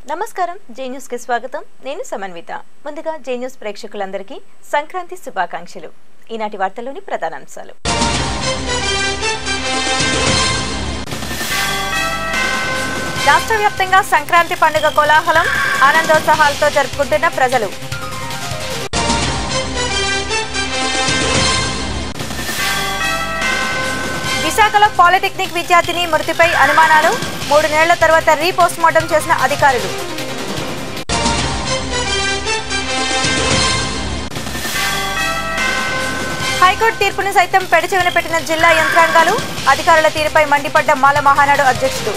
నమస్కారం జే న్యూస్ కి స్వాగతం నేను సమన్విత ముందుగా జే న్యూస్ ప్రేక్షకులందరికీ సంక్రాంతి శుభాకాంక్షలు ఈనాటి వార్తల్లోని ప్రధాన అంశాలు రాష్ట్ర వ్యాప్తంగా సంక్రాంతి పండుగ కోలాహలం ఆనందోత్సాహాలతో జరుపుకుంటున్న ప్రజలు విశాఖలో పాలిటెక్నిక్ విద్యార్థిని మృతిపై అనుమానాలు 3 నెలల తర్వాత రీపోస్ట్ మార్టం చేసిన అధికారులు హైకోర్టు తీర్పును సైతం పెడచెవిన పెట్టిన జిల్లా యంత్రాంగాలు అధికారుల తీరుపై మండిపడ్డ మాల మహానాడు అధ్యక్షుడు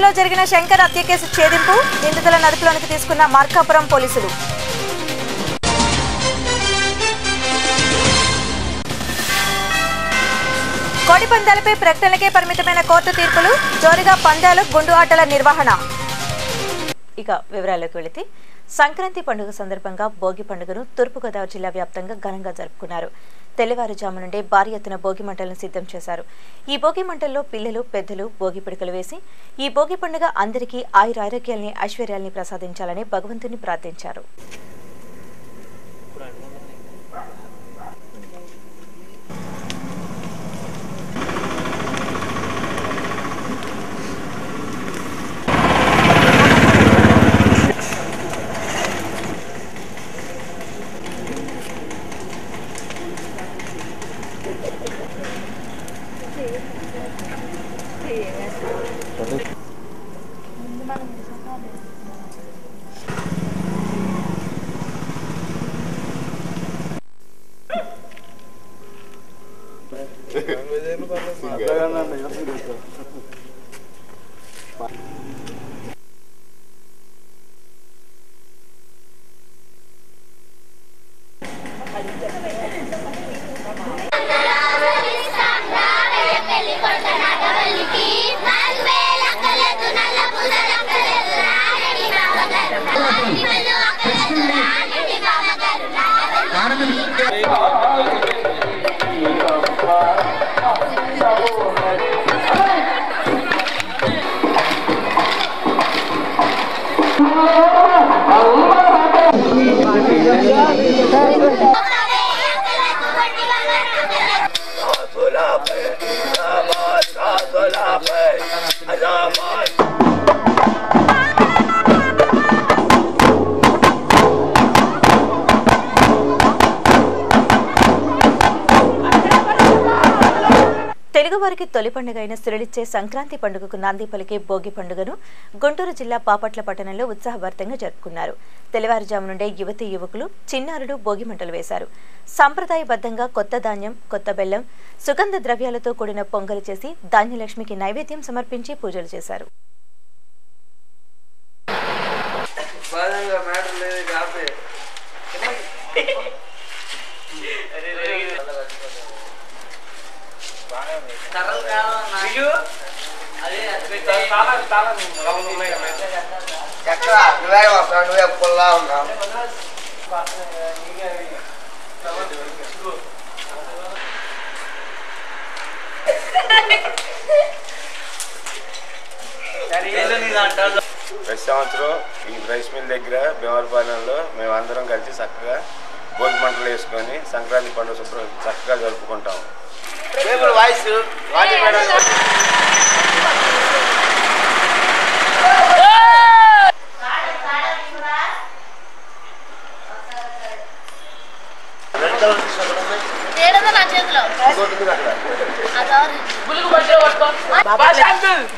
లో జరిగిన శంకర్ హత్య కేసు ఛేదింపు నిందితులను అదుపులోకి తీసుకున్న మార్కాపురం పోలీసులు కోడి పందాలపై ప్రకటనలకే పరిమితమైన కోర్టు తీర్పులు జోరుగా పందాలు గుండు ఆటల నిర్వహణ ఇక వివరాల్లోకి వెళితే సంక్రాంతి పండుగ సందర్భంగా భోగి పండుగను తూర్పుగోదావరి జిల్లా వ్యాప్తంగా ఘనంగా జరుపుకున్నారు తెల్లవారుజాము నుండే భారీ ఎత్తున భోగి మంటలను సిద్ధం చేశారు ఈ భోగి మంటల్లో పిల్లలు పెద్దలు భోగి పిడకలు వేసి ఈ భోగి పండుగ అందరికీ ఆయురారోగ్యాల్ని ఐశ్వర్యాల్ని ప్రసాదించాలని భగవంతుని ప్రార్థించారు తెలుగువారికి తొలి పండుగైన సిరలిచ్చే సంక్రాంతి పండుగకు నాంది పలికే భోగి పండుగను గుంటూరు జిల్లా పాపట్ల పట్టణంలో ఉత్సాహభరితంగా జరుపుకున్నారు తెల్లవారుజాము నుండే యువతీ యువకులు చిన్నారులు భోగి మంటలు వేశారు సంప్రదాయబద్ధంగా కొత్త ధాన్యం కొత్త బెల్లం సుగంధ ద్రవ్యాలతో కూడిన పొంగలు చేసి ధాన్యలక్ష్మికి నైవేద్యం సమర్పించి పూజలు చేశారు నువ్వే పుల్లా ఉన్నావు ప్రతి సంవత్సరం ఈ రైస్ మిల్ దగ్గర భీమవరపాలెంలో మేమందరం కలిసి చక్కగా భోగి మంటలు వేసుకొని సంక్రాంతి పండుగ చక్కగా జరుపుకుంటాము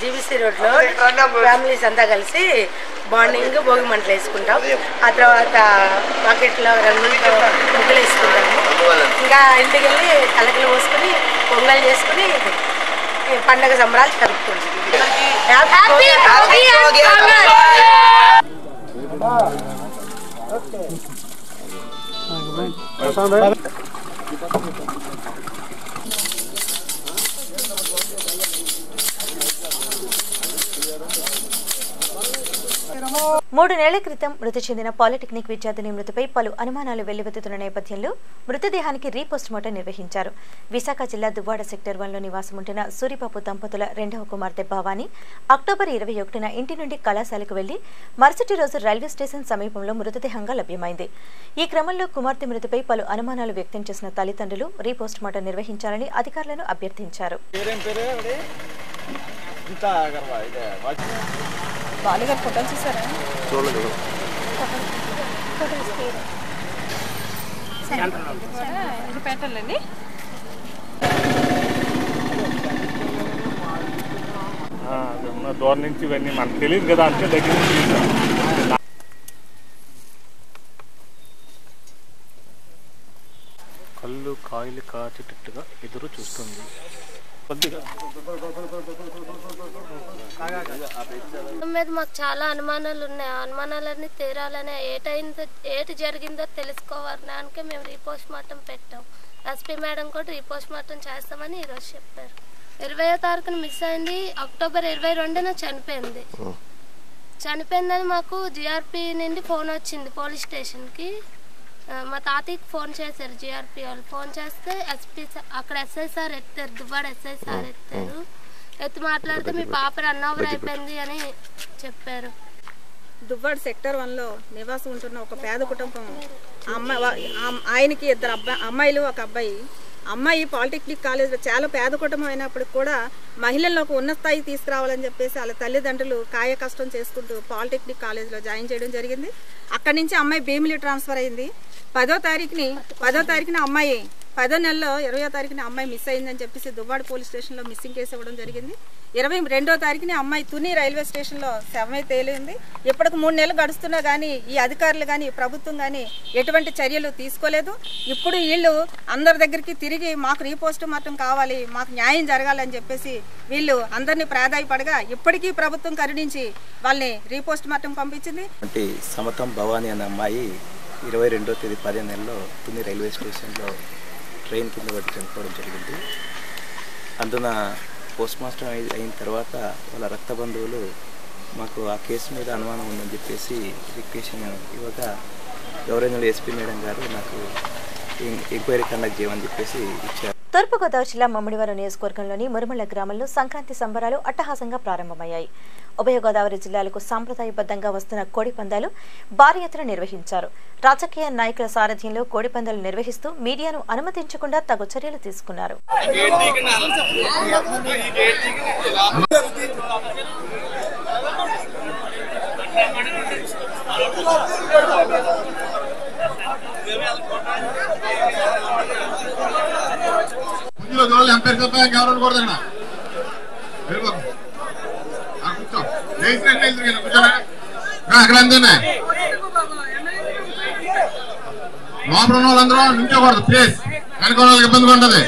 జీబీసీ రోడ్ లో ఫ్యామిలీస్ అంతా కలిసి మార్నింగ్ భోగి మంటలు వేసుకుంటాం ఆ తర్వాత బకెట్లో రంగులతో ముగ్గులు వేసుకుంటాము ఇక ఇంటికి వెళ్ళి కలకలు పోసుకుని పొంగల్ చేసుకుని పండగ సంబరాలు జరుపుకుంటాం. మూడు నెలల క్రితం మృతి చెందిన పాలిటెక్నిక్ విద్యార్థిని మృతిపై పలు అనుమానాలు వెల్లువెత్తుతున్న నేపథ్యంలో మృతదేహానికి రీపోస్టుమార్టం నిర్వహించారు. విశాఖ జిల్లా దువ్వాడ సెక్టర్ 1లో నివాసం ఉంటున్న సూరిబాబు దంపతుల రెండవ కుమార్తె భవానీ అక్టోబర్ 21న ఇంటి నుండి కళాశాలకు వెళ్లి మరుసటి రోజు రైల్వే స్టేషన్ సమీపంలో మృతదేహంగా లభ్యమైంది. ఈ క్రమంలో కుమార్తె మృతిపై పలు అనుమానాలు వ్యక్తం చేసిన తల్లిదండ్రులు రీపోస్టుమార్టం నిర్వహించాలని అధికారులను అభ్యర్థించారు. బాలిగారు ఫోటోలు చూసారా? ఇది పెట్టాలండి. దూరం నుంచి ఇవన్నీ మనకు తెలియదు కదా, అంటే దగ్గర నుంచి కళ్ళు కాయలు కాచేటట్టుగా ఎదురు చూస్తుంది. మీద మాకు చాలా అనుమానాలు ఉన్నాయి. ఆ అనుమానాలన్నీ తీరాలనే ఏటి జరిగిందో తెలుసుకోవడానికే మేము రీపోస్ట్మార్టం పెట్టాం. ఎస్పీ మేడం కూడా రీపోస్ట్మార్టం చేస్తామని ఈరోజు చెప్పారు. 20వ తారీఖున మిస్ అయింది. అక్టోబర్ 22న చనిపోయింది. చనిపోయిందని మాకు జిఆర్పి నుండి ఫోన్ వచ్చింది పోలీస్ స్టేషన్కి. మా తాతయ్యకి ఫోన్ చేశారు జిఆర్పి వాళ్ళు. ఫోన్ చేస్తే ఎస్పీ అక్కడ ఎస్ఐ సార్ ఎత్తారు, దువ్వాడ ఎస్ఐ సార్ ఎత్తారు. ఎత్తి మాట్లాడితే మీ పాప రన్ ఓవర్ అయిపోయింది అని చెప్పారు. దువ్వాడ సెక్టర్ 1లో నివాసం ఉంటున్న ఒక పేద కుటుంబం, ఆయనకి 2 అమ్మాయిలు 1 అబ్బాయి. అమ్మాయి పాలిటెక్నిక్ కాలేజ్లో చాలా పేద కుటుంబం అయినప్పటికి కూడా మహిళలను ఒక ఉన్నత స్థాయి తీసుకురావాలని చెప్పేసి వాళ్ళ తల్లిదండ్రులు కాయ కష్టం చేసుకుంటూ పాలిటెక్నిక్ కాలేజ్లో జాయిన్ చేయడం జరిగింది. అక్కడి నుంచి అమ్మాయి భీమిలి ట్రాన్స్ఫర్ అయింది. 10వ తారీఖున అమ్మాయి 10వ నెలలో 20వ తారీఖున అమ్మాయి మిస్ అయిందని చెప్పేసి దువ్వాడ పోలీస్ స్టేషన్లో మిస్సింగ్ కేసు ఇవ్వడం జరిగింది. 22వ తారీఖున అమ్మాయి తుని రైల్వే స్టేషన్లో శవమై తేలింది. ఇప్పటికి 3 నెలలు గడుస్తున్నా కానీ ఈ అధికారులు కానీ ప్రభుత్వం కానీ ఎటువంటి చర్యలు తీసుకోలేదు. ఇప్పుడు వీళ్ళు అందరి దగ్గరికి తిరిగి మాకు రీపోస్టుమార్టం కావాలి, మాకు న్యాయం జరగాలని చెప్పేసి వీళ్ళు అందరినీ ప్రాధాయపడగా ఇప్పటికీ ప్రభుత్వం కరుణించి వాళ్ళని రీపోస్టుమార్టం పంపించింది. అంటే సమతం భవానీ అనే అమ్మాయి 22వ తేదీ 10వ నెలలో తుని రైల్వే స్టేషన్లో ట్రైన్ కింద పట్టి చనిపోవడం జరిగింది. అందున పోస్ట్మార్టం అయిన తర్వాత వాళ్ళ రక్త బంధువులు మాకు ఆ కేసు మీద అనుమానం ఉందని చెప్పేసి రిక్వెషన్ ఇవ్వగా గవర్నర్ ఎస్పీ మేడం గారు నాకు ఎంక్వైరీ కండక్ట్ చేయమని చెప్పేసి ఇచ్చారు. తూర్పుగోదావరి జిల్లా మమ్మిడివరం నియోజకవర్గంలోని మురుమళ్ళ గ్రామంలో సంక్రాంతి సంబరాలు అట్టహాసంగా ప్రారంభమయ్యాయి. ఉభయ గోదావరి జిల్లాలకు సాంప్రదాయబద్ధంగా వస్తున్న కోడి పందాలు భారీ ఎత్తున నిర్వహించారు. రాజకీయ నాయకుల సారథ్యంలో కోడి పందాలు నిర్వహిస్తూ మీడియాను అనుమతించకుండా తగు చర్యలు తీసుకున్నారు. లోపల ఉన్న వాళ్ళందరూ నించోకూడదు, ప్లీజ్. వెనక వాళ్ళకి ఇబ్బందిగా ఉంటుంది.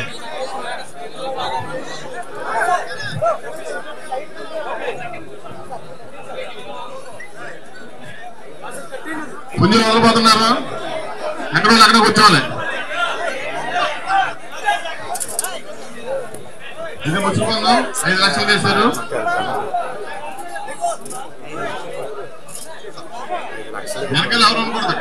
పుంజులు వదిలిపోతున్నారు, ఎక్కడ వాళ్ళు అక్కడ కూర్చోవాలి. ఇది ముచ్చుకుందాం. 5 లక్షలు తీశారు. వెనకాల ఎవరు అనుకూడదు.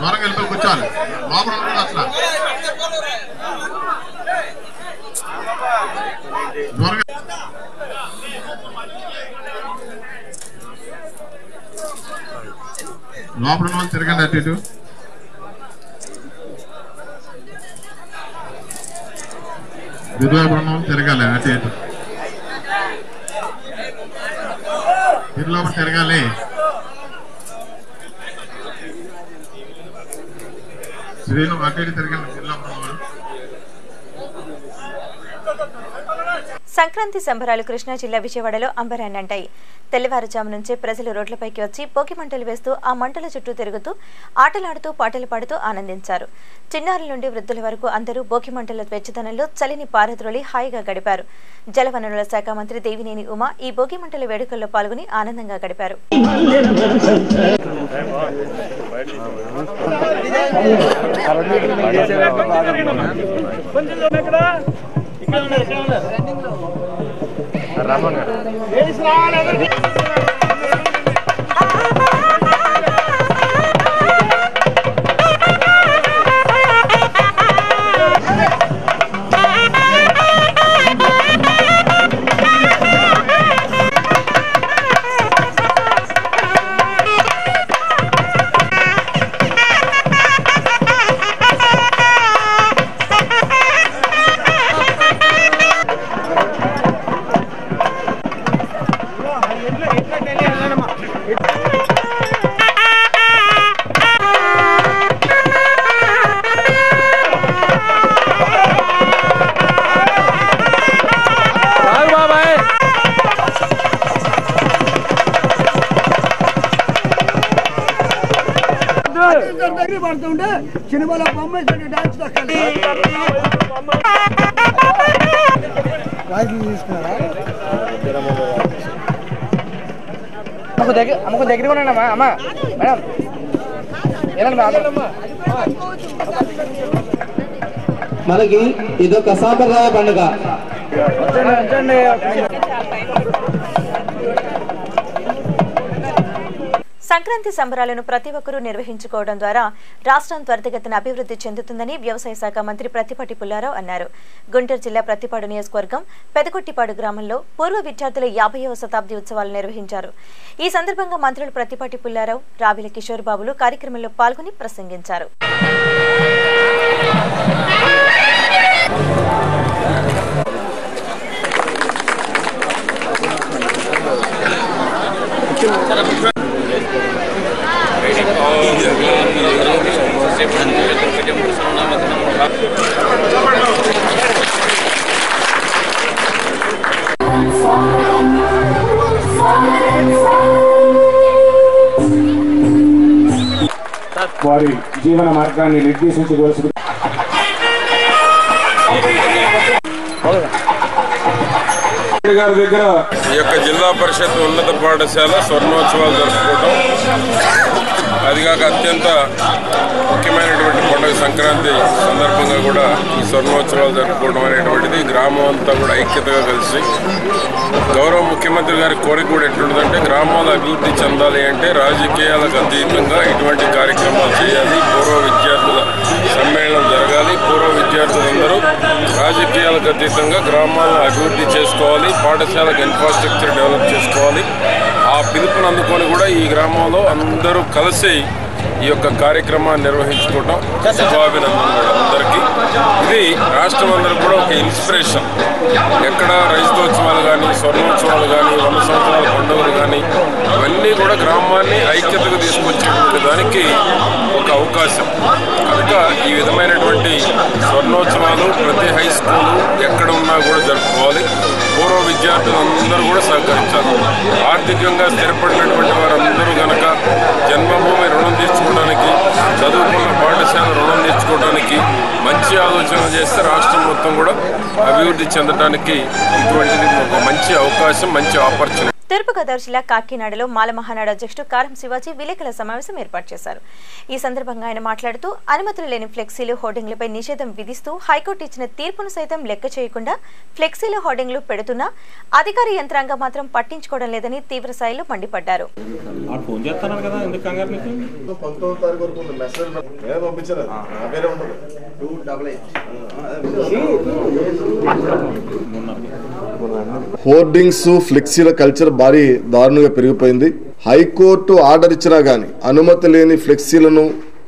త్వరగా వెళ్ళి కూర్చోవాలి. లోపల అనుకోండి. అసలు త్వరగా లోపల ఉన్న వాళ్ళు తిరగండి అటు ఇటు. ఇరువైపు ఉన్న వాళ్ళు తిరగాలి అటు ఇటు. ఇరు లోపల తిరగాలి. శ్రీను అటు ఇటు తిరగండి. ఇరు లోపల ఉన్న వాళ్ళు. సంక్రాంతి సంబరాలు కృష్ణా జిల్లా విజయవాడలో అంబరాన్నంటాయి. తెల్లవారుజాము నుంచే ప్రజలు రోడ్లపైకి వచ్చి భోగి మంటలు వేస్తూ ఆ మంటల చుట్టూ తిరుగుతూ ఆటలాడుతూ పాటలు పాడుతూ ఆనందించారు. చిన్నారుల నుండి వృద్ధుల వరకు అందరూ భోగి మంటల వెచ్చదనంలో చలిని పారద్రోలి హాయిగా గడిపారు. జలవనరుల శాఖ మంత్రి దేవినేని ఉమా ఈ భోగి మంటల వేడుకల్లో పాల్గొని ఆనందంగా గడిపారు. దగ్గర అమ్మా మనకి ఇదొక సాంప్రదాయ పండుగ. సంక్రాంతి సంబరాలను ప్రతి ఒక్కరూ నిర్వహించుకోవడం ద్వారా రాష్ట్రం త్వరితగతిన అభివృద్ధి చెందుతుందని వ్యవసాయ శాఖ మంత్రి ప్రత్తిపాటి పుల్లారావు అన్నారు. గుంటూరు జిల్లా ప్రత్తిపాడు నియోజకవర్గం పెదకొట్టిపాడు గ్రామంలో పూర్వ విద్యార్థుల 50వ శతాబ్ది ఉత్సవాలు నిర్వహించారు. ఈ సందర్భంగా మంత్రులు ప్రత్తిపాటి పుల్లారావు, రావిల కిషోర్ బాబులు కార్యక్రమంలో పాల్గొని ప్రసంగించారు. వారి జీవన మార్గాన్ని నిర్దేశించవలసి గారి దగ్గర ఈ యొక్క జిల్లా పరిషత్ ఉన్నత పాఠశాల స్వర్ణోత్సవాలు జరుపుకోవడం, అదిగాక అత్యంత ముఖ్యమైనటువంటి పండుగ సంక్రాంతి సందర్భంగా కూడా ఈ స్వర్ణోత్సవాలు జరుపుకోవడం అనేటువంటిది గ్రామం అంతా కూడా ఐక్యతగా కలిసి, గౌరవ ముఖ్యమంత్రి గారి కోరిక కూడా ఎట్లుంటుందంటే గ్రామాలు అభివృద్ధి చెందాలి అంటే రాజకీయాలకు అతీతంగా ఇటువంటి కార్యక్రమాలు చేయాలి, పూర్వ విద్యార్థుల సమ్మేళనం జరగాలి, పూర్వ విద్యార్థులందరూ రాజకీయాలకు అతీతంగా గ్రామాలను అభివృద్ధి చేసుకోవాలి, పాఠశాలకు ఇన్ఫ్రాస్ట్రక్చర్ డెవలప్ చేసుకోవాలి. ఆ పిలుపుని అందుకొని కూడా ఈ గ్రామంలో అందరూ కలిసి ఈ యొక్క కార్యక్రమాన్ని నిర్వహించుకోవడం శుభాభినందనలు అందరికీ. ఇది రాష్ట్రం అందరికి కూడా ఒక ఇన్స్పిరేషన్. ఎక్కడ రైతోత్సవాలు కానీ, స్వర్ణోత్సవాలు కానీ, 100 సంవత్సరాల పండుగలు కానీ, ఇవన్నీ కూడా గ్రామాన్ని ఐక్యతకు తీసుకొచ్చేటువంటి దానికి ఒక అవకాశం. కనుక ఈ విధమైనటువంటి స్వర్ణోత్సవాలు ప్రతి హై స్కూలు ఎక్కడ ఉన్నా కూడా జరుపుకోవాలి. పూర్వ విద్యార్థులందరూ కూడా సహకరించాలి. ఆర్థికంగా స్థిరపడినటువంటి వారందరూ కనుక జన్మభూమి రుణం తీర్చుకోవడానికి, చదువుకున్న పాఠశాల రుణం తీర్చుకోవడానికి మంచి ఆలోచన చేస్తే రాష్ట్రం మొత్తం కూడా అభివృద్ధి చెందడానికి ఇటువంటిది ఒక మంచి అవకాశం, మంచి ఆపర్చునిటీ. తూర్పుగోదావరి జిల్లా కాకినాడలో మాల మహానాడు అధ్యక్షుడు కారం శివాజీ విలేకరుల సమావేశం ఏర్పాటు చేశారు. ఈ సందర్భంగా ఆయన మాట్లాడుతూ అనుమతులు లేని ఫ్లెక్సీలు, హోర్డింగ్లపై నిషేధం విధిస్తూ హైకోర్టు ఇచ్చిన తీర్పును సైతం లెక్క చేయకుండా ఫ్లెక్సీలు, హోర్డింగ్లు పెడుతున్నా అధికార యంత్రాంగం మాత్రం పట్టించుకోవడం లేదని తీవ్ర స్థాయిలో మండిపడ్డారు. హోర్డింగ్స్, ఫ్లెక్సీల కల్చర్ భారీ దారుణంగా పెరిగిపోయింది. హైకోర్టు ఆర్డర్ ఇచ్చినా గానీ అనుమతి లేని ఫ్లెక్సీలను,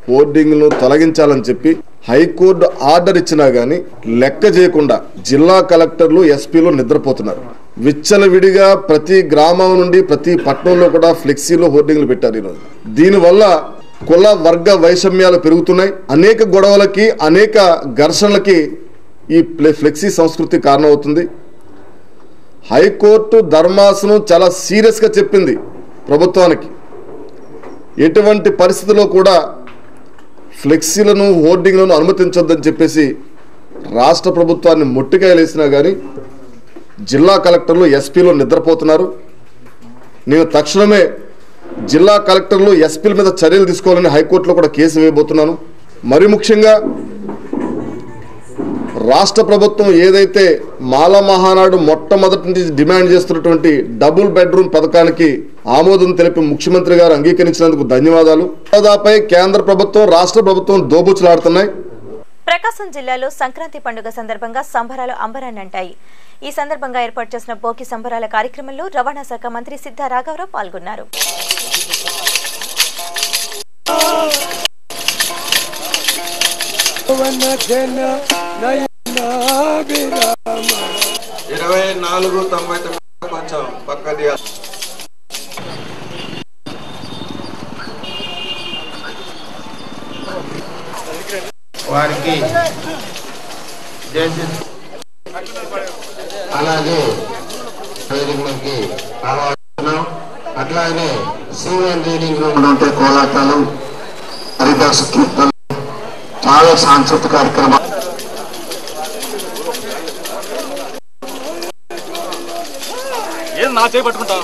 హోర్డింగ్లను తొలగించాలని చెప్పి హైకోర్టు ఆర్డర్ ఇచ్చినా గానీ లెక్క చేయకుండా జిల్లా కలెక్టర్లు, ఎస్పీలు నిద్రపోతున్నారు. విచ్చలవిడిగా ప్రతి గ్రామం నుండి ప్రతి పట్టణంలో కూడా ఫ్లెక్సీలు, హోర్డింగ్లు పెట్టారు ఈరోజు. దీనివల్ల కుల వర్గ వైషమ్యాలు పెరుగుతున్నాయి. అనేక గొడవలకి, అనేక ఘర్షణలకి ఈ ఫ్లెక్సీ సంస్కృతి కారణమవుతుంది. హైకోర్టు ధర్మాసనం చాలా సీరియస్గా చెప్పింది ప్రభుత్వానికి, ఎటువంటి పరిస్థితుల్లో కూడా ఫ్లెక్సీలను హోర్డింగ్లను అనుమతించొద్దని చెప్పేసి రాష్ట్ర ప్రభుత్వాన్ని మొట్టికాయలేసినా కానీ జిల్లా కలెక్టర్లు ఎస్పీలు నిద్రపోతున్నారు. నేను తక్షణమే జిల్లా కలెక్టర్లు ఎస్పీల మీద చర్యలు తీసుకోవాలని హైకోర్టులో కూడా కేసు వేయబోతున్నాను. మరి ముఖ్యంగా రాష్ట్ర ప్రభుత్వం ఏదైతే మాల మహానాడు మొట్టమొదటి నుంచి డిమాండ్ చేస్తున్నటువంటి డబుల్ బెడ్రూమ్ పథకానికి ఆమోదం తెలిపి ముఖ్యమంత్రి గారు అంగీకరించినందుకు ధన్యవాదాలు. హోదాపై కేంద్ర ప్రభుత్వం రాష్ట్ర ప్రభుత్వం దోబుచ్చులాడుతున్నాయి. ప్రకాశం జిల్లాలో సంక్రాంతి పండుగ సందర్భంగా సంబరాలు అంబరాన్నంటాయి. ఈ సందర్భంగా ఏర్పాటు చేసిన భోగి సంబరాల కార్యక్రమంలో రవాణా శాఖ మంత్రి సిద్ధా రాఘవరావు పాల్గొన్నారు. వారికి అలాగే వేదికలకి ఆహ్వానిస్తున్నాం. అట్లాగే సీనియర్ రీడింగ్ రూమ్ ఉంటే కోలాటాలు, హరిదాస కీర్తనలు, చాలా సాంస్కృతిక కార్యక్రమాలు. నా చేపట్టుకుంటా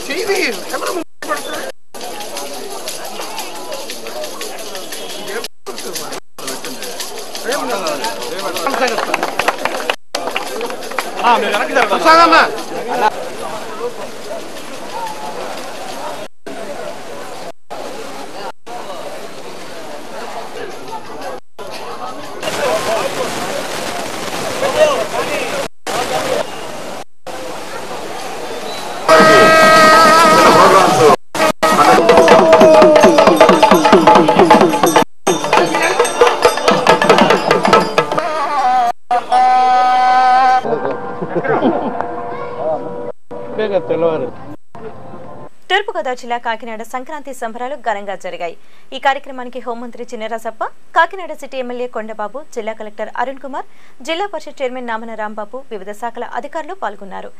తూర్పుగోదావరి జిల్లా కాకినాడ సంక్రాంతి సంబరాలు ఘనంగా జరిగాయి. ఈ కార్యక్రమానికి హోంమంత్రి చినరాజప్ప, కాకినాడ సిటీ ఎమ్మెల్యే కొండబాబు, జిల్లా కలెక్టర్ అరుణ్ కుమార్, జిల్లా పరిషత్ చైర్మన్ నామన రాంబాబు, వివిధ శాఖల అధికారులు పాల్గొన్నారు.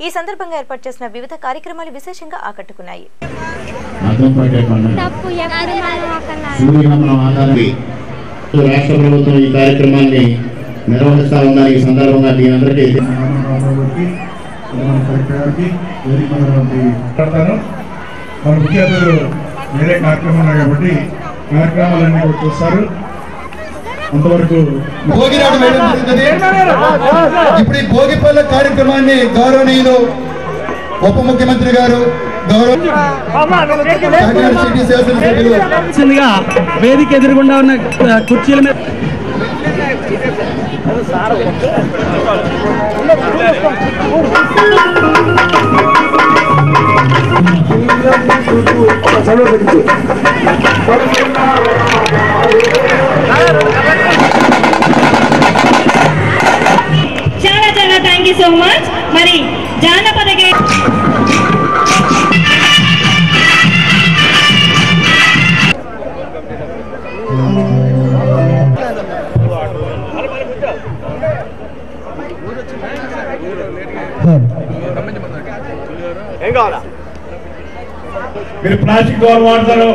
ఈ సందర్భంగా ఏర్పాటు చేసిన వివిధ కార్యక్రమాలు విశేషంగా ఆకట్టుకున్నాయి. రాష్ట్ర ప్రభుత్వం ఈ కార్యక్రమాన్ని నిర్వహిస్తా ఉందని ఈ సందర్భంగా దీనందరికీ మన ముఖ్య అతిథులు వేరే కార్యక్రమం ఉన్నాయి కాబట్టి కార్యక్రమాలన్నీ కూడా చూస్తారు. అంతవరకు భోగినాడు వేయడం జరుగుతుంది. ఇప్పుడు ఈ భోగిపల్ల కార్యక్రమాన్ని గౌరవనీయులు ఉప ముఖ్యమంత్రి గారు, వేదిక ఎదురుగుండా ఉన్న కుర్చీల మీద చాలా చాలా థ్యాంక్ యూ సో మచ్. మరి జానపద మీరు ప్లాస్టిక్ కవర్ వాడతారు.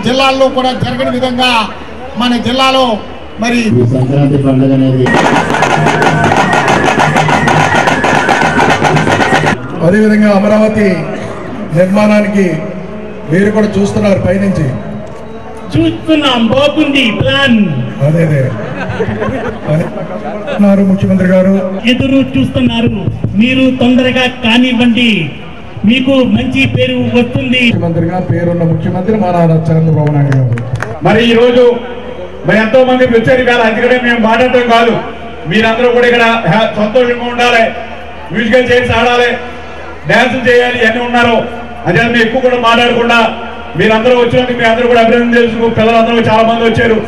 జిల్లాల్లో కూడా జరగని విధంగా మన జిల్లాలో మరి సంక్రాంతి పండుగ అనేది అదేవిధంగా అమరావతి నిర్మాణానికి మీరు కూడా చూస్తున్నారు, పైనుంచి చూస్తున్నాం, బాగుంది ప్లాన్. అదే ముఖ్యమంత్రి గారు ఎదురు చూస్తున్నారు, మీరు తొందరగా కానివ్వండి, మీకు మంచి పేరు వస్తుంది. ముఖ్యమంత్రిగా పేరున్న ముఖ్యమంత్రి మా నాన్న చంద్రబాబు నాయుడు గారు. మరి ఈ రోజు మరి ఎంతో మంది వచ్చారు కాదు, అందుకనే మేము మాట్లాడటం కాదు, మీరందరూ కూడా ఇక్కడ సంతోషంగా ఉండాలి, మ్యూజికల్ చైర్స్ ఆడాలి, డ్యాన్సులు చేయాలి, ఇవన్నీ ఉన్నారు. అదే మేము ఎక్కువ కూడా మాట్లాడకుండా మీరందరూ వచ్చినందుకు మీ అందరూ కూడా అభినందన తెలుసుకు, పిల్లలందరూ చాలా మంది వచ్చారు,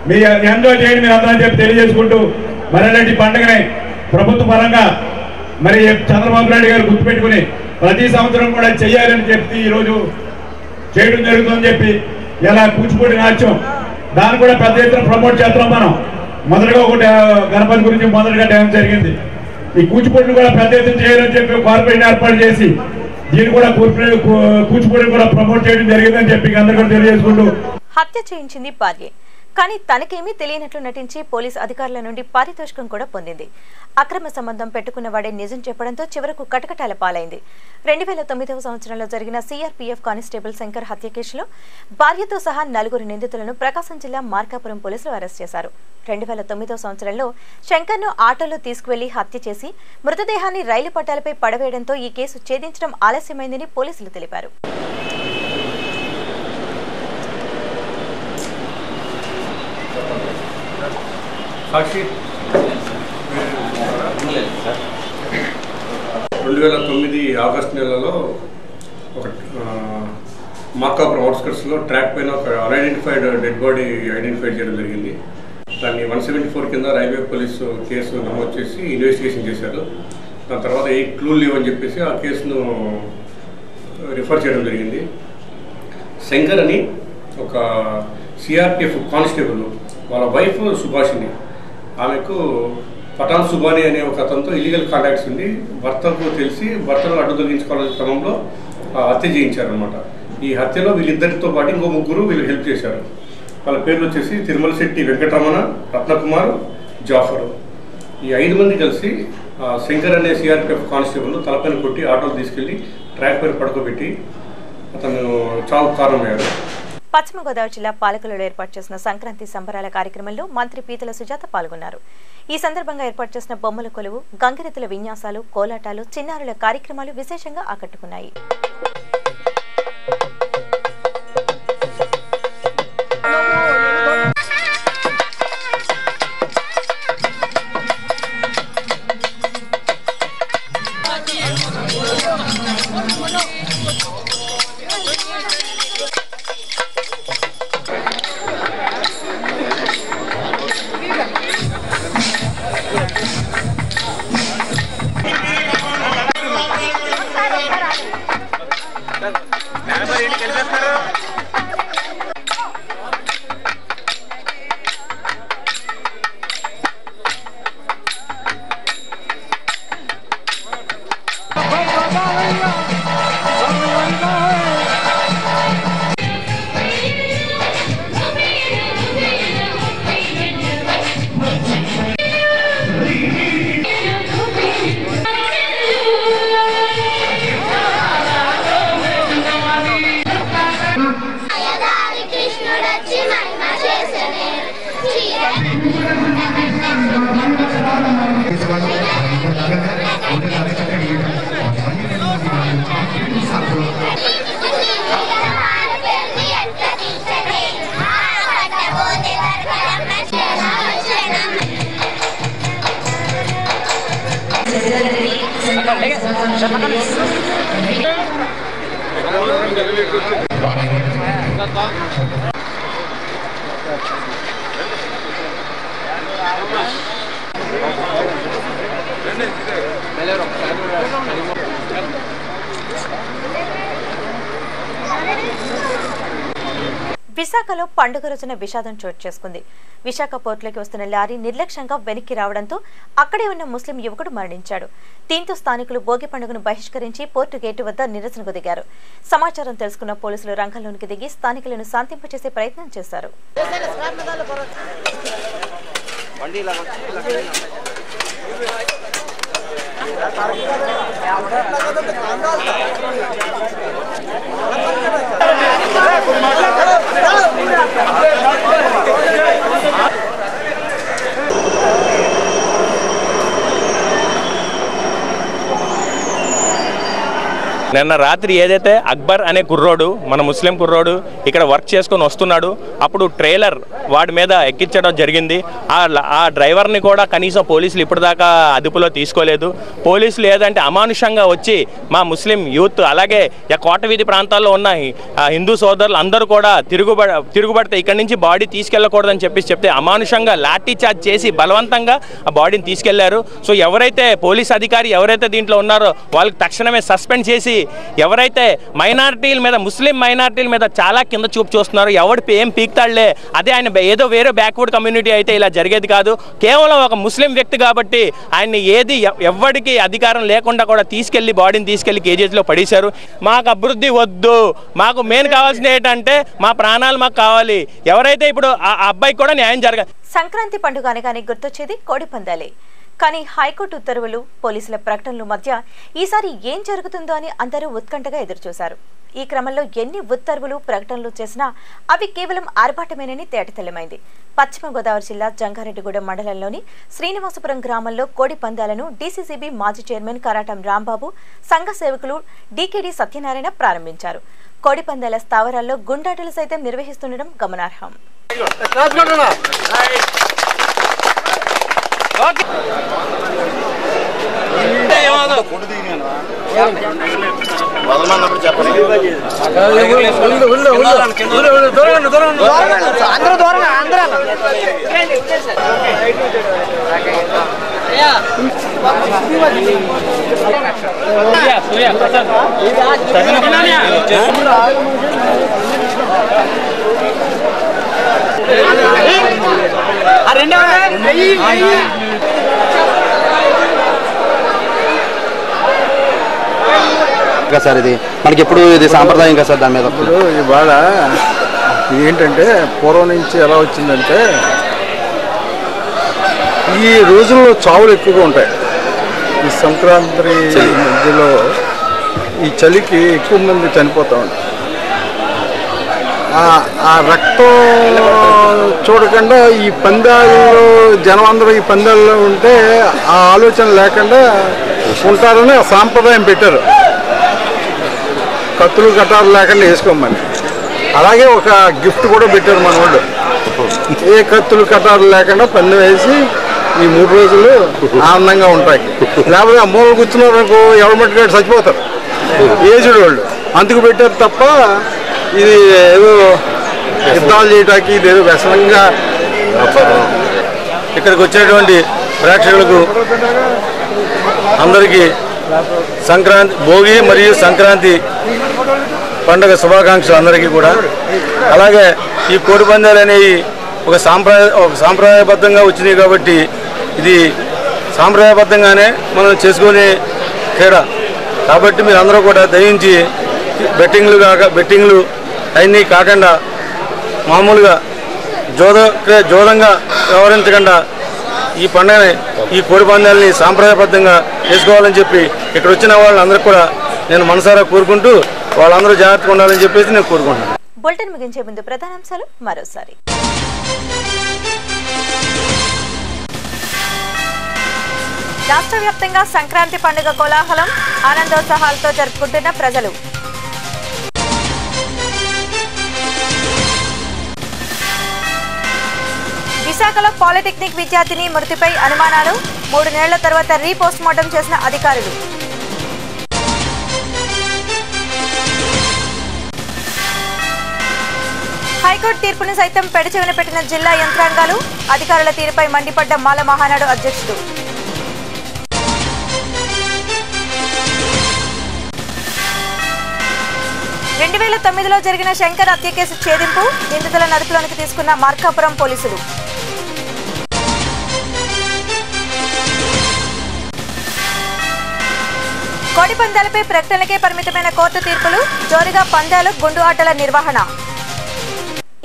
మీ ఎంజాయ్ చేయండి మీరు అందరూ చెప్పి తెలియజేసుకుంటూ మరి అలాంటి పండుగని ప్రభుత్వ పరంగా మరి చంద్రబాబు నాయుడు గారు గుర్తుపెట్టుకుని ప్రతి సంవత్సరం కూడా చేయాలని చెప్పి ఈరోజు చేయడం జరుగుతుందని చెప్పి ఇలా కూచిపూడి నాట్యం దాన్ని కూడా పెద్ద ఎత్తున ప్రమోట్ చేస్తున్నాం. మనం మొదటగా ఒక గణపతి గురించి మొదటగా డ్యాన్స్ జరిగింది, ఈ కూచిపూడిని కూడా పెద్ద ఎత్తున చేయాలని చెప్పి కార్పొరేషన్ ఏర్పాటు చేసి దీన్ని కూడా కూచిపూడిని కూడా ప్రమోట్ చేయడం జరిగిందని చెప్పి అందరూ కూడా తెలియజేసుకుంటూ హత్య చేయించింది భార్యే, కానీ తనకేమీ తెలియనట్లు నటించి పోలీస్ అధికారుల నుండి పారితోషికం కూడా పొందింది. అక్రమ సంబంధం పెట్టుకున్నవాడే నిజం చెప్పడంతో చివరకు కటకటాల పాలైంది. 2009వ సంవత్సరంలో జరిగిన సిఆర్పీఎఫ్ కానిస్టేబుల్ శంకర్ హత్య కేసులో భార్యతో సహా 4 నిందితులను ప్రకాశం జిల్లా మార్కాపురం పోలీసులు అరెస్ట్ చేశారు. 2009వ సంవత్సరంలో శంకర్ను ఆటోలో తీసుకువెళ్లి హత్య చేసి మృతదేహాన్ని రైలు పట్టాలపై పడవేయడంతో ఈ కేసు ఛేదించడం ఆలస్యమైందని పోలీసులు తెలిపారు. సాక్షి 2009 ఆగస్టు నెలలో ఒక మార్కాపురం అవుట్స్కట్స్లో ట్రాక్ పైన ఒక అన్ఐడెంటిఫైడ్ డెడ్ బాడీ ఐడెంటిఫై చేయడం జరిగింది. దాన్ని 174 కింద రైల్వే పోలీసు కేసు నమోదు చేసి ఇన్వెస్టిగేషన్ చేశారు. దాని తర్వాత 8 క్లూలు లేవని చెప్పేసి ఆ కేసును రిఫర్ చేయడం జరిగింది. శంకర్ అని ఒక సిఆర్పిఎఫ్ కానిస్టేబుల్, వాళ్ళ వైఫ్ సుభాషిణి, ఆమెకు పఠాన్ సుబాని అనే ఒక అతనితో ఇల్లీగల్ కాంటాక్ట్స్ ఉంది. భర్తకు తెలిసి భర్తను అడ్డు తొలగించుకోవాలనే క్రమంలో హత్య చేయించారనమాట. ఈ హత్యలో వీళ్ళిద్దరితో పాటు ఇంకో 3 వీళ్ళు హెల్ప్ చేశారు. వాళ్ళ పేర్లు వచ్చేసి తిరుమల శెట్టి వెంకటరమణ, రత్నకుమార్, జాఫర్. ఈ 5 మంది కలిసి శంకర్ అనే సిఆర్పిఎఫ్ కానిస్టేబుల్ తలపైన కొట్టి ఆటోలు తీసుకెళ్లి ట్రాక్ పైన పడుకోబెట్టి అతను చావు కారణమయ్యారు. పశ్చిమ గోదావరి జిల్లా పాలకులలో ఏర్పాటు చేసిన సంక్రాంతి సంబరాల కార్యక్రమంలో మంత్రి పీతల సుజాత పాల్గొన్నారు. ఈ సందర్భంగా ఏర్పాటు చేసిన బొమ్మల కొలువు, గంగిరెద్దుల విన్యాసాలు, కోలాటాలు, చిన్నారుల కార్యక్రమాలు విశేషంగా ఆకట్టుకున్నాయి. విశాఖలో పండుగ రోజున విషాదం చోటు చేసుకుంది. విశాఖ పోర్టులోకి వస్తున్న లారీ నిర్లక్ష్యంగా వెనక్కి రావడంతో అక్కడే ఉన్న ముస్లిం యువకుడు మరణించాడు. దీంతో స్థానికులు భోగి పండుగను బహిష్కరించి పోర్టు గేటు వద్ద నిరసనకు దిగారు. సమాచారం తెలుసుకున్న పోలీసులు రంగంలోనికి దిగి స్థానికులను శాంతింపచేసే ప్రయత్నం చేశారు. నిన్న రాత్రి ఏదైతే అక్బర్ అనే కుర్రోడు, మన ముస్లిం కుర్రోడు ఇక్కడ వర్క్ చేసుకొని వస్తున్నాడు, అప్పుడు ట్రైలర్ వాడి మీద ఎక్కించడం జరిగింది. ఆ డ్రైవర్ని కూడా కనీసం పోలీసులు ఇప్పటిదాకా అదుపులో తీసుకోలేదు. పోలీసులు ఏదంటే అమానుషంగా వచ్చి మా ముస్లిం యూత్ అలాగే కోటవీధి ప్రాంతాల్లో ఉన్న హిందూ సోదరులు అందరూ కూడా తిరుగుబడితే ఇక్కడి నుంచి బాడీ తీసుకెళ్ళకూడదని చెప్తే అమానుషంగా లాఠీ చార్జ్ చేసి బలవంతంగా ఆ బాడీని తీసుకెళ్లారు. సో ఎవరైతే పోలీస్ అధికారి ఎవరైతే దీంట్లో ఉన్నారో వాళ్ళకి తక్షణమే సస్పెండ్ చేసి ఎవరైతే మైనారిటీల మీద ముస్లిం మైనారిటీల మీద చాలా కింద చూపు చూస్తున్నారు. ఎవడు ఏం పీక్తాడులే, అదే ఆయన ఏదో వేరే బ్యాక్వర్డ్ కమ్యూనిటీ అయితే ఇలా జరిగేది కాదు. కేవలం ఒక ముస్లిం వ్యక్తి కాబట్టి ఆయన్ని ఏది ఎవరికి అధికారం లేకుండా కూడా తీసుకెళ్లి బాడీని తీసుకెళ్లి కేజీలో పడేశారు. మాకు అభివృద్ధి వద్దు, మాకు మెయిన్ కావాల్సింది ఏంటంటే మా ప్రాణాలు మాకు కావాలి. ఎవరైతే ఇప్పుడు ఆ అబ్బాయికి కూడా న్యాయం జరగాలి. సంక్రాంతి పండుగ అనగానే గుర్తొచ్చేది కోడిపందాలే. కానీ హైకోర్టు ఉత్తర్వులు, పోలీసుల ప్రకటనల మధ్య ఈసారి ఏం జరుగుతుందో అని అందరూ ఉత్కంఠగా ఎదురుచూశారు. ఈ క్రమంలో ఎన్ని ఉత్తర్వులు, ప్రకటనలు చేసినా అవి కేవలం ఆర్భాటమేనని తేటతెల్లమైంది. పశ్చిమ గోదావరి జిల్లా జంగారెడ్డిగూడెం మండలంలోని శ్రీనివాసపురం గ్రామంలో కోడి పందాలను డీసీసీబీ మాజీ చైర్మన్ కరాటం రాంబాబు, సంఘ సేవకులు డీకేడీ సత్యనారాయణ ప్రారంభించారు. కోడి పందాల స్థావరాల్లో గుండాటలు సైతం నిర్వహిస్తుండడం గమనార్హం. సార్ ఇది మనకి ఎప్పుడు ఇది సాంప్రదాయం కదా సార్. దాని మీద ఇవాళ ఏంటంటే పూర్వం నుంచి ఎలా వచ్చిందంటే ఈ రోజుల్లో చావులు ఎక్కువగా ఉంటాయి. ఈ సంక్రాంతి మధ్యలో ఈ చలికి ఎక్కువ మంది చనిపోతూ ఉంటారు. ఆ రక్తం చూడకుండా ఈ పందాల్లో జనం అందరూ ఈ పందాల్లో ఉంటే ఆ ఆలోచన లేకుండా ఉంటారని ఆ సాంప్రదాయం పెట్టారు. కత్తులు కట్టాలు లేకుండా వేసుకోమని. అలాగే ఒక గిఫ్ట్ కూడా పెట్టారు మన వాళ్ళు, ఏ కత్తులు కట్టాలు లేకుండా పందెం వేసి ఈ 3 రోజులు ఆనందంగా ఉంటాయి. లేకపోతే ఆ మూల కూర్చున్నారు అనుకో ఎవరి మట్టుగా చచ్చిపోతారు ఏజ్డ్ వాళ్ళు. అందుకు పెట్టారు తప్ప ఇది ఏదో యుద్ధాలు చేయడానికి ఇదేదో వ్యసనంగా. ఇక్కడికి వచ్చేటువంటి ప్రేక్షకులకు అందరికీ సంక్రాంతి, భోగి మరియు సంక్రాంతి పండుగ శుభాకాంక్షలు అందరికీ కూడా. అలాగే ఈ కోడి పందాలు అనేవి ఒక సాంప్రదాయబద్ధంగా వచ్చినాయి కాబట్టి ఇది సాంప్రదాయబద్ధంగానే మనం చేసుకునే క్రీడ కాబట్టి మీరు అందరూ కూడా దయించి బెట్టింగ్లు అవన్నీ కాకుండా మామూలుగా జోదంగా వ్యవహరించకుండా ఈ పండుగని, ఈ కోడి పందాలని సాంప్రదాయబద్ధంగా చేసుకోవాలని చెప్పి ఇక్కడ వచ్చిన వాళ్ళందరికీ కూడా నేను మనసారా కోరుకుంటూ వాళ్ళందరూ జాగ్రత్తగా ఉండాలని చెప్పేసి నేను కోరుకుంటున్నాను. బులెటిన్ ముగించే ముందు ప్రధానాంశాలు మరోసారి. రాష్ట్ర వ్యాప్తంగా సంక్రాంతి పండుగ కోలాహలం, ఆనందోత్సాహాలతో జరుపుకుంటున్న ప్రజలు. విశాఖలో పాలిటెక్నిక్ విద్యార్థిని మృతిపై అనుమానాలు, 3 నెలల తర్వాత రీపోస్ట్ మార్టం చేసిన అధికారులు. హైకోర్టు తీర్పును సైతం పెడచెవిన పెట్టిన జిల్లా యంత్రాంగాలు, అధికారుల తీరుపై మండిపడ్డ మాల మహానాడు అధ్యక్షుడు. రెండు 2009లో జరిగిన శంకర్ హత్య కేసు ఛేదింపు, నిందితులను అదుపులోనికి తీసుకున్న మార్కాపురం పోలీసులు. కోడి పందాలపై ప్రకటనలకే పరిమితమైన కోర్టు తీర్పులు, జోరుగా పందాలు, గుండు ఆటల నిర్వహణ.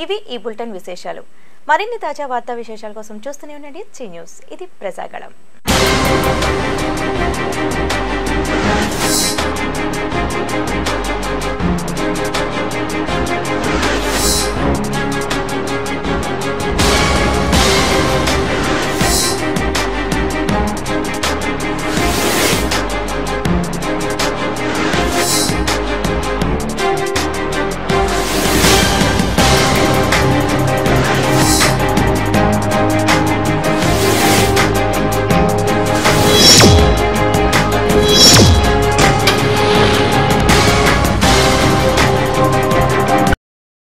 ఇవి ఈ బులెటిన్ విశేషాలు. మరిన్ని తాజా వార్తా విశేషాల కోసం చూస్తూనే ఉండండి జీ న్యూస్. ఇది ప్రజాగళం.